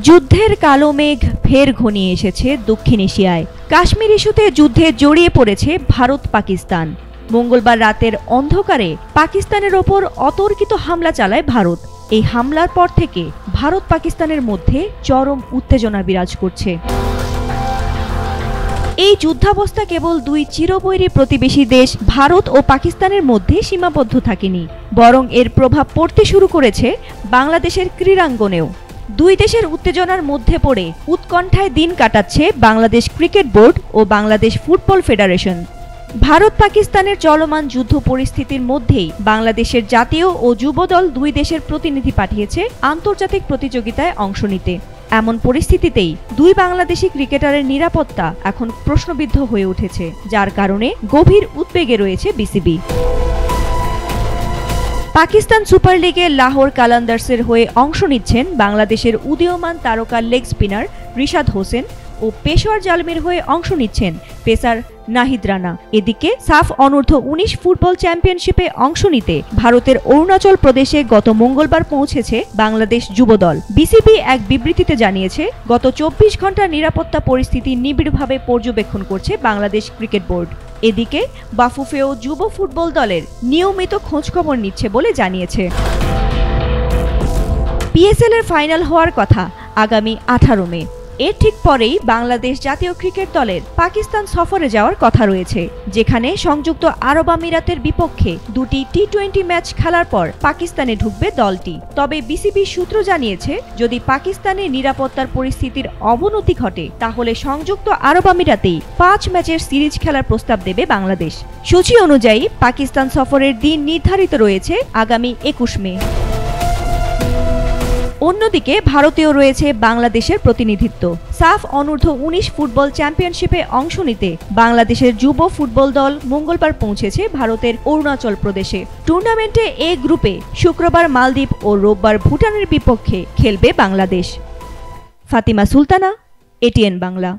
যুদ্ধের কালো মেঘ ফের ঘনিয়ে এসেছে দক্ষিণ এশিয়ায়। কাশ্মীর ইস্যুতে যুদ্ধে জড়িয়ে পড়েছে ভারত পাকিস্তান। মঙ্গলবার রাতের অন্ধকারে পাকিস্তানের ওপর অতর্কিত হামলা চালায় ভারত। এই হামলার পর থেকে ভারত পাকিস্তানের মধ্যে চরম উত্তেজনা বিরাজ করছে। এই যুদ্ধাবস্থা কেবল দুই চিরবৈরী প্রতিবেশী দেশ ভারত ও পাকিস্তানের মধ্যে সীমাবদ্ধ থাকেনি, বরং এর প্রভাব পড়তে শুরু করেছে বাংলাদেশের ক্রীড়াঙ্গনেও। দুই দেশের উত্তেজনার মধ্যে পড়ে উৎকণ্ঠায় দিন কাটাচ্ছে বাংলাদেশ ক্রিকেট বোর্ড ও বাংলাদেশ ফুটবল ফেডারেশন। ভারত পাকিস্তানের চলমান যুদ্ধ পরিস্থিতির মধ্যেই বাংলাদেশের জাতীয় ও যুব দল দুই দেশের প্রতিনিধি পাঠিয়েছে আন্তর্জাতিক প্রতিযোগিতায় অংশ নিতে। এমন পরিস্থিতিতেই দুই বাংলাদেশি ক্রিকেটারের নিরাপত্তা এখন প্রশ্নবিদ্ধ হয়ে উঠেছে, যার কারণে গভীর উদ্বেগে রয়েছে বিসিবি। পাকিস্তান সুপার লিগে লাহোর কালান্দার্সের হয়ে অংশ নিচ্ছেন বাংলাদেশের উদীয়মান তারকা লেগ স্পিনার রিশাদ হোসেন ও পেশোয়ার জালমির হয়ে অংশ নিচ্ছেন পেসার নাহিদ রানা। এদিকে সাফ অনূর্ধ্ব ১৯ ফুটবল চ্যাম্পিয়নশিপে অংশ নিতে ভারতের অরুণাচল প্রদেশে গত মঙ্গলবার পৌঁছেছে বাংলাদেশ যুব দল। বিসিবি এক বিবৃতিতে জানিয়েছে, গত ২৪ ঘন্টার নিরাপত্তা পরিস্থিতি নিবিড়ভাবে পর্যবেক্ষণ করছে বাংলাদেশ ক্রিকেট বোর্ড। এদিকে বাফুফেও যুব ফুটবল দলের নিয়মিত খোঁজখবর নিচ্ছে বলে জানিয়েছে। পিএসএল এর ফাইনাল হওয়ার কথা আগামী ১৮ মে। এর ঠিক পরেই বাংলাদেশ জাতীয় ক্রিকেট দলের পাকিস্তান সফরে যাওয়ার কথা রয়েছে, যেখানে সংযুক্ত আরব আমিরাতের বিপক্ষে দুটি টি-20 ম্যাচ খেলার পর পাকিস্তানে ঢুকবে দলটি। তবে বিসিবি সূত্র জানিয়েছে, যদি পাকিস্তানের নিরাপত্তার পরিস্থিতির অবনতি ঘটে তাহলে সংযুক্ত আরব আমিরাতেই ৫ ম্যাচের সিরিজ খেলার প্রস্তাব দেবে বাংলাদেশ। সূচি অনুযায়ী পাকিস্তান সফরের দিন নির্ধারিত রয়েছে আগামী ২১ মে। অন্যদিকে ভারতেও রয়েছে বাংলাদেশের প্রতিনিধিত্ব। সাফ অনূর্ধ্ব ১৯ ফুটবল চ্যাম্পিয়নশিপে অংশ নিতে বাংলাদেশের যুব ফুটবল দল মঙ্গলবার পৌঁছেছে ভারতের অরুণাচল প্রদেশে। টুর্নামেন্টে এ গ্রুপে শুক্রবার মালদ্বীপ ও রোববার ভুটানের বিপক্ষে খেলবে বাংলাদেশ। ফাতিমা সুলতানা, এটিএন বাংলা।